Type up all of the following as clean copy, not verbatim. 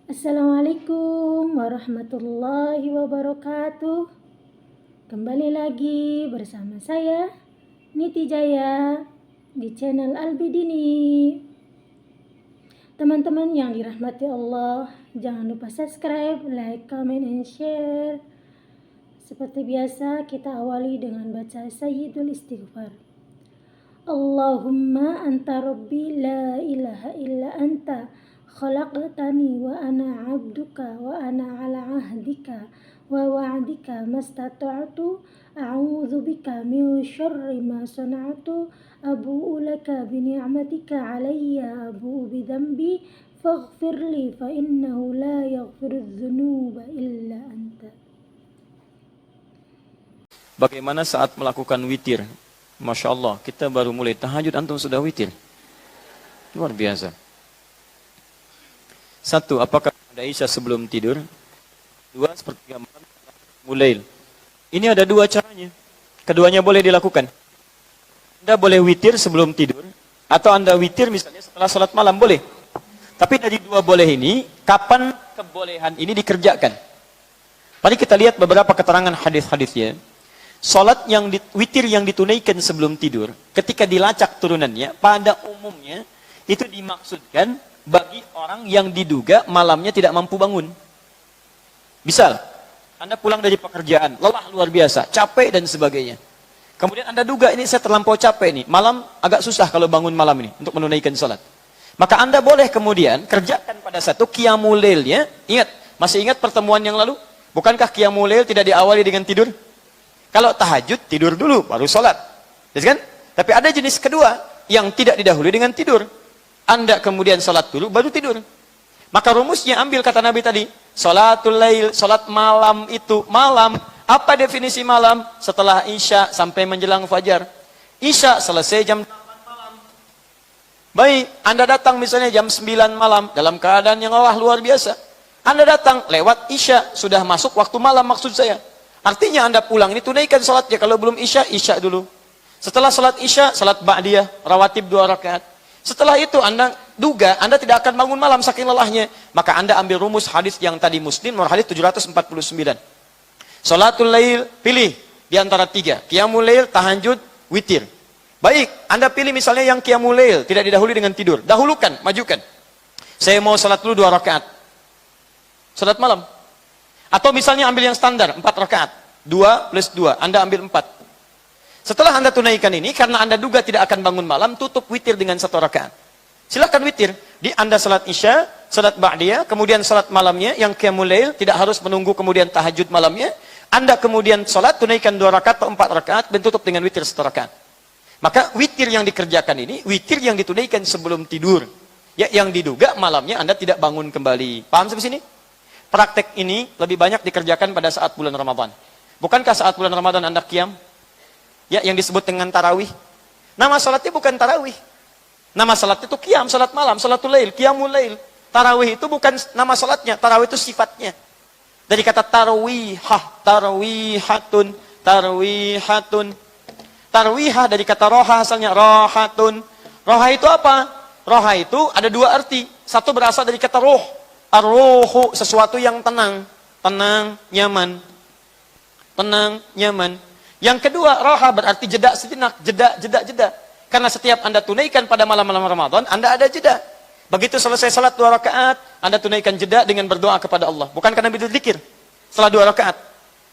Assalamualaikum warahmatullahi wabarakatuh. Kembali lagi bersama saya Niti Jaya di channel Albidini. Teman-teman yang dirahmati Allah, jangan lupa subscribe, like, comment, and share. Seperti biasa, kita awali dengan baca Sayyidul Istighfar. Allahumma anta rabbi la ilaha illa anta khalaqtani wa ana abduka wa ana ala ahdika wa wa'dika mastata'tu a'udzu bika min syarri ma sana'tu abu'u laka bi ni'matika 'alayya abu'u bi dhanbi faghfirli fa innahu la yaghfiru dzunuba illa anta. Bagaimana saat melakukan witir? Masya Allah, kita baru mulai tahajud, antum sudah witir. Luar biasa. Satu, apakah ada isya sebelum tidur? Dua, sepertiga malam, mulail. Ini ada dua caranya. Keduanya boleh dilakukan. Anda boleh witir sebelum tidur, atau Anda witir misalnya setelah salat malam, boleh. Tapi dari dua boleh ini, kapan kebolehan ini dikerjakan? Mari kita lihat beberapa keterangan hadis-hadisnya. Salat witir yang ditunaikan sebelum tidur, ketika dilacak turunannya, pada umumnya itu dimaksudkan bagi orang yang diduga malamnya tidak mampu bangun. Misal, Anda pulang dari pekerjaan, lelah luar biasa, capek dan sebagainya. Kemudian Anda duga ini saya terlampau capek nih, malam agak susah kalau bangun malam ini untuk menunaikan salat. Maka Anda boleh kemudian kerjakan pada satu qiyamul lailnya. Ingat, masih ingat pertemuan yang lalu? Bukankah qiyamul lail tidak diawali dengan tidur? Kalau tahajud, tidur dulu, baru sholat. Kan? Tapi ada jenis kedua, yang tidak didahului dengan tidur. Anda kemudian sholat dulu, baru tidur. Maka rumusnya ambil kata Nabi tadi. Sholatul lail, sholat malam itu. Malam, apa definisi malam? Setelah isya sampai menjelang fajar. Isya selesai jam 8 malam. Baik, Anda datang misalnya jam 9 malam, dalam keadaan yang luar biasa. Anda datang lewat isya, sudah masuk waktu malam maksud saya. Artinya Anda pulang ini tunaikan salatnya. Kalau belum isya, isya dulu. Setelah salat isya, salat ba'diyah, rawatib 2 rakaat. Setelah itu Anda duga Anda tidak akan bangun malam saking lelahnya, maka Anda ambil rumus hadis yang tadi Muslim, nomor hadis 749. Salatul lail, pilih di antara 3. Qiyamul lail, tahajud, witir. Baik, Anda pilih misalnya yang qiyamul lail, tidak didahului dengan tidur. Dahulukan, majukan. Saya mau salat dulu 2 rakaat. Salat malam. Atau misalnya ambil yang standar, 4 rakaat. 2 plus 2, Anda ambil 4. Setelah Anda tunaikan ini, karena Anda duga tidak akan bangun malam, tutup witir dengan 1 rakaat. Silakan witir. Di Anda salat isya, salat ba'diyah, kemudian salat malamnya, yang qiyamul lail, tidak harus menunggu kemudian tahajud malamnya. Anda kemudian salat, tunaikan 2 rakaat atau 4 rakaat, dan tutup dengan witir 1 rakaat. Maka witir yang dikerjakan ini, witir yang ditunaikan sebelum tidur. Ya, yang diduga malamnya Anda tidak bangun kembali. Paham sampai sini? Praktek ini lebih banyak dikerjakan pada saat bulan Ramadan. Bukankah saat bulan Ramadan Anda qiyam? Ya, yang disebut dengan tarawih. Nama salatnya bukan tarawih. Nama salatnya itu qiyam, salat malam, salatul lail, qiyamul lail. Tarawih itu bukan nama salatnya, tarawih itu sifatnya. Dari kata tarwihah, tarwihatun, tarwihatun. Tarwihah dari kata roha asalnya, rohatun. Roha itu apa? Roha itu ada 2 arti. Satu berasal dari kata roh. Ar-ruhu, sesuatu yang tenang. Tenang, nyaman. Tenang, nyaman. Yang kedua, roha berarti jeda sejenak. Jeda. Karena setiap Anda tunaikan pada malam-malam Ramadan, Anda ada jeda. Begitu selesai salat 2 rakaat, Anda tunaikan jeda dengan berdoa kepada Allah. Bukankah Nabi berzikir setelah 2 rakaat?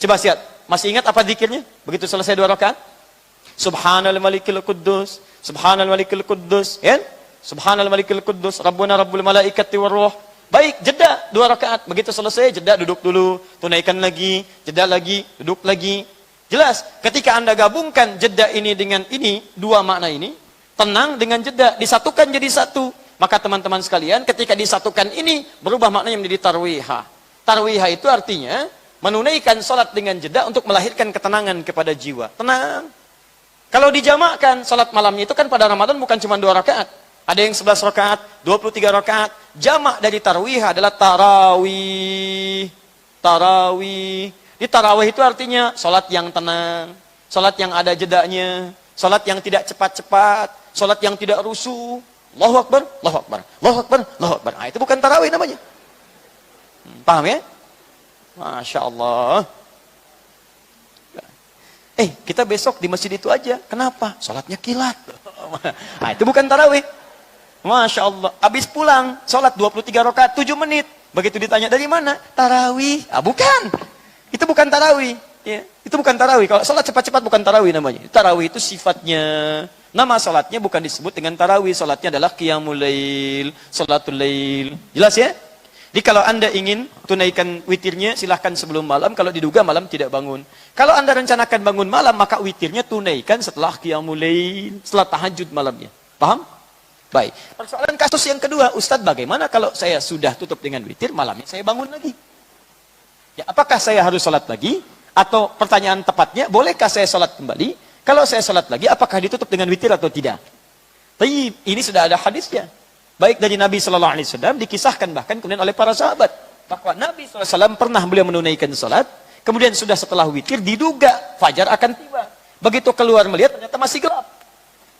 Coba lihat, masih ingat apa zikirnya? Begitu selesai 2 rakaat? Subhanal malikil quddus, Subhanal malikil quddus, ya? Subhanal malikil quddus, Rabbuna rabbul malaikati warruh. Baik, jeda 2 rakaat. Begitu selesai, jeda duduk dulu, tunaikan lagi, jeda lagi, duduk lagi. Jelas, ketika Anda gabungkan jeda ini dengan ini, 2 makna ini, tenang dengan jeda, disatukan jadi satu. Maka teman-teman sekalian, ketika disatukan ini, berubah maknanya menjadi tarwihah. Tarwihah itu artinya, menunaikan salat dengan jeda untuk melahirkan ketenangan kepada jiwa. Tenang. Kalau dijamakkan, salat malamnya itu kan pada Ramadan bukan cuma 2 rakaat. Ada yang 11 rakaat, 23 rakaat. Jamak dari tarwih adalah tarawih. Tarawih. Di tarawih itu artinya salat yang tenang, salat yang ada jedanya, salat yang tidak cepat-cepat, salat yang tidak rusuh. Allahu Akbar, Allahu Akbar, Allahu Akbar, Allahu Akbar. Nah, itu bukan tarawih namanya. Paham ya? Masya Allah. Kita besok di masjid itu aja. Kenapa? Sholatnya kilat. Nah, itu bukan tarawih. Masya Allah. Habis pulang, sholat 23 rakaat, 7 menit. Begitu ditanya dari mana? Tarawih. Bukan. Itu bukan tarawih. Ya, itu bukan tarawih. Kalau sholat cepat-cepat bukan tarawih namanya. Tarawih itu sifatnya. Nama sholatnya bukan disebut dengan tarawih. Sholatnya adalah qiyamul lail, sholatul lail. Jelas ya? Jadi kalau Anda ingin tunaikan witirnya, silahkan sebelum malam. Kalau diduga malam tidak bangun. Kalau Anda rencanakan bangun malam, maka witirnya tunaikan setelah qiyamul lail, setelah tahajud malamnya. Paham? Baik. Persoalan kasus yang kedua, Ustadz, bagaimana kalau saya sudah tutup dengan witir, malamnya saya bangun lagi? Ya, apakah saya harus sholat lagi? Atau pertanyaan tepatnya, bolehkah saya sholat kembali? Kalau saya sholat lagi, apakah ditutup dengan witir atau tidak? Tapi ini sudah ada hadisnya. Baik dari Nabi SAW, dikisahkan bahkan kemudian oleh para sahabat. Bahwa Nabi SAW pernah beliau menunaikan sholat, kemudian sudah setelah witir, diduga fajar akan tiba. Begitu keluar melihat, ternyata masih gelap.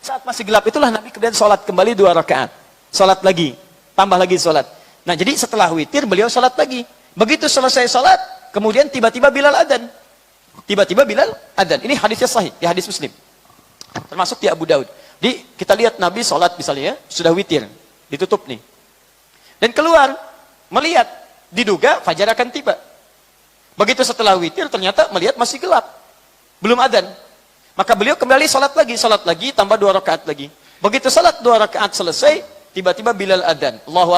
Saat masih gelap itulah Nabi kemudian sholat kembali 2 rakaat. Sholat lagi, tambah lagi sholat. Nah jadi setelah witir, beliau sholat lagi. Begitu selesai sholat, kemudian tiba-tiba Bilal adzan. Tiba-tiba Bilal adzan. Ini hadisnya sahih, di hadis Muslim. Termasuk di Abu Daud. Di kita lihat Nabi sholat misalnya ya, sudah witir. Ditutup nih. Dan keluar, melihat, diduga fajar akan tiba. Begitu setelah witir, ternyata melihat masih gelap. Belum adzan. Maka beliau kembali sholat lagi, tambah 2 rakaat lagi. Begitu sholat 2 rakaat selesai, tiba-tiba Bilal adzan. Allahu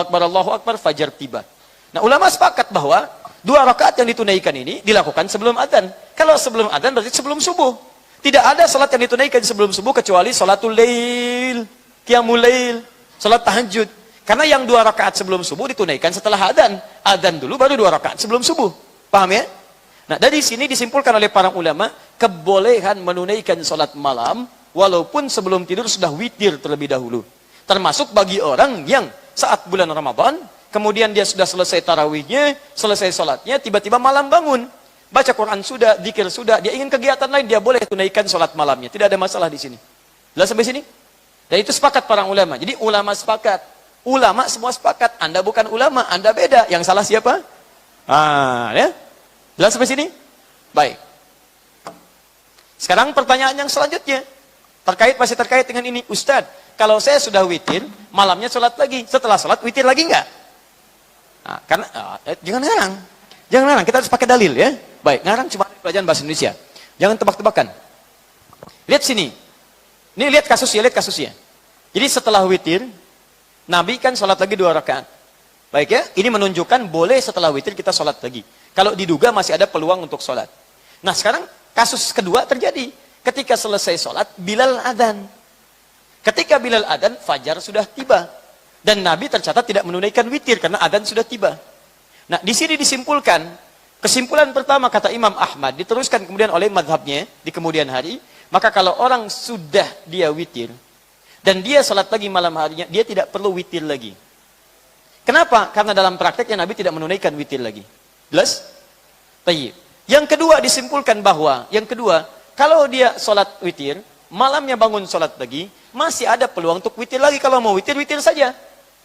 Akbar, fajar tiba. Nah ulama sepakat bahwa 2 rakaat yang ditunaikan ini dilakukan sebelum adzan. Kalau sebelum adzan berarti sebelum subuh. Tidak ada sholat yang ditunaikan sebelum subuh kecuali sholatul lail, qiyamul lail, sholat tahajud. Karena yang 2 rakaat sebelum subuh ditunaikan setelah adzan. Adzan dulu baru 2 rakaat sebelum subuh. Paham ya? Nah dari sini disimpulkan oleh para ulama kebolehan menunaikan sholat malam walaupun sebelum tidur sudah witir terlebih dahulu. Termasuk bagi orang yang saat bulan Ramadan kemudian dia sudah selesai tarawihnya, selesai sholatnya, tiba-tiba malam bangun. Baca Quran sudah, zikir sudah, dia ingin kegiatan lain, dia boleh tunaikan sholat malamnya. Tidak ada masalah di sini. Jelas sampai sini? Dan itu sepakat para ulama. Jadi ulama sepakat. Ulama semua sepakat. Anda bukan ulama, Anda beda. Yang salah siapa? Ya. Jelas sampai sini? Baik. Sekarang pertanyaan yang selanjutnya. Masih terkait dengan ini. Ustadz, kalau saya sudah witir, malamnya sholat lagi. Setelah sholat, witir lagi enggak? Nah, karena jangan ngarang. Jangan ngarang, kita harus pakai dalil ya. Baik, ngarang cuma pelajaran bahasa Indonesia. Jangan tebak-tebakan. Lihat sini. Ini lihat kasusnya. Jadi setelah witir, Nabi kan sholat lagi 2 rakaat. Baik ya, ini menunjukkan boleh setelah witir kita sholat lagi. Kalau diduga masih ada peluang untuk sholat. Nah sekarang kasus kedua terjadi. Ketika selesai sholat, Bilal adzan. Ketika Bilal adzan, fajar sudah tiba. Dan Nabi tercatat tidak menunaikan witir karena adzan sudah tiba. Nah, di sini disimpulkan, kesimpulan pertama kata Imam Ahmad, diteruskan kemudian oleh madhabnya di kemudian hari, maka kalau orang sudah dia witir, dan dia sholat lagi malam harinya, dia tidak perlu witir lagi. Kenapa? Karena dalam prakteknya Nabi tidak menunaikan witir lagi. Jelas? Tayyib. Yang kedua disimpulkan bahwa, kalau dia sholat witir, malamnya bangun sholat lagi, masih ada peluang untuk witir lagi. Kalau mau witir, witir saja.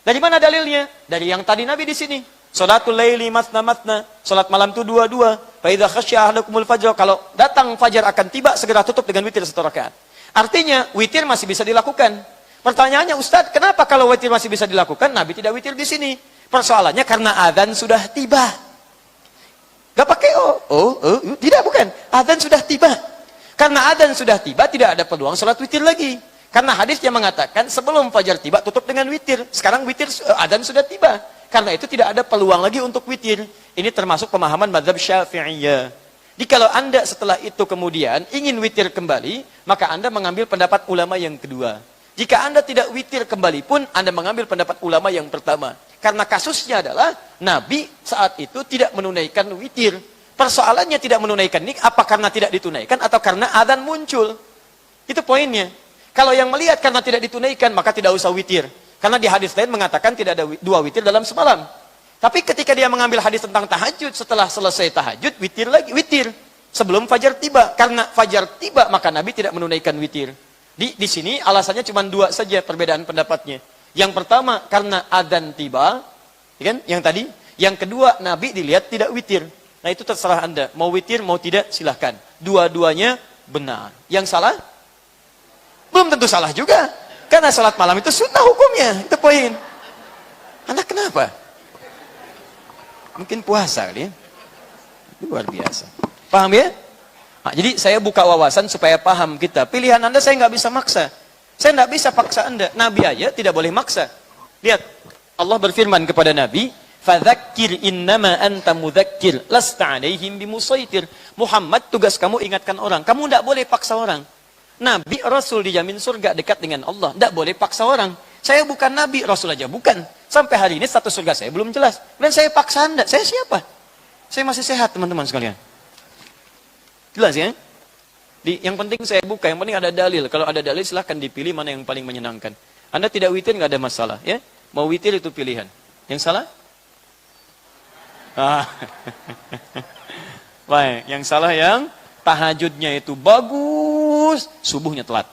Dari mana dalilnya? Dari yang tadi Nabi di sini. Sholatul laili matna. Sholat malam itu 2-2. Fa idza khasya ahadakumul fajr. Kalau datang fajar akan tiba, segera tutup dengan witir 1 rakaat. Artinya, witir masih bisa dilakukan. Pertanyaannya, Ustadz, kenapa kalau witir masih bisa dilakukan, Nabi tidak witir di sini? Persoalannya karena adzan sudah tiba. Gak pakai tidak, bukan. Adzan sudah tiba. Karena adzan sudah tiba, tidak ada peluang sholat witir lagi. Karena hadis yang mengatakan sebelum fajar tiba tutup dengan witir. Sekarang witir adzan sudah tiba. Karena itu tidak ada peluang lagi untuk witir. Ini termasuk pemahaman mazhab Syafi'iyah. Jadi kalau Anda setelah itu kemudian ingin witir kembali, maka Anda mengambil pendapat ulama yang kedua. Jika Anda tidak witir kembali pun, Anda mengambil pendapat ulama yang pertama. Karena kasusnya adalah Nabi saat itu tidak menunaikan witir. Persoalannya tidak menunaikan ini apa karena tidak ditunaikan atau karena adzan muncul. Itu poinnya. Kalau yang melihat karena tidak ditunaikan, maka tidak usah witir. Karena di hadis lain mengatakan tidak ada 2 witir dalam semalam. Tapi ketika dia mengambil hadis tentang tahajud, setelah selesai tahajud, witir lagi. Witir. Sebelum fajar tiba. Karena fajar tiba, maka Nabi tidak menunaikan witir. Di sini alasannya cuma 2 saja perbedaan pendapatnya. Yang pertama, karena adzan tiba. Kan? Yang tadi. Yang kedua, Nabi dilihat tidak witir. Nah itu terserah Anda. Mau witir, mau tidak, silahkan. Dua-duanya benar. Yang salah? Belum tentu salah juga. Karena salat malam itu sunnah hukumnya. Itu poin. Anak kenapa? Mungkin puasa kali ya. Luar biasa. Paham ya? Nah, jadi saya buka wawasan supaya paham kita. Pilihan Anda saya nggak bisa maksa. Saya nggak bisa paksa Anda. Nabi aja tidak boleh maksa. Lihat. Allah berfirman kepada Nabi, "Fadzakir innama anta mudzakir, lasta 'alaihim bimusaitir." Muhammad, tugas kamu ingatkan orang. Kamu tidak boleh paksa orang. Nabi, Rasul dijamin surga dekat dengan Allah. Tidak boleh paksa orang. Saya bukan Nabi, Rasul aja bukan. Sampai hari ini status surga saya belum jelas. Dan saya paksa Anda. Saya siapa? Saya masih sehat, teman-teman sekalian. Jelas ya? Yang penting saya buka, yang penting ada dalil. Kalau ada dalil silahkan dipilih mana yang paling menyenangkan. Anda tidak witir, nggak ada masalah. Ya? Mau witir itu pilihan. Yang salah? Baik, yang salah yang tahajudnya itu bagus, subuhnya telat.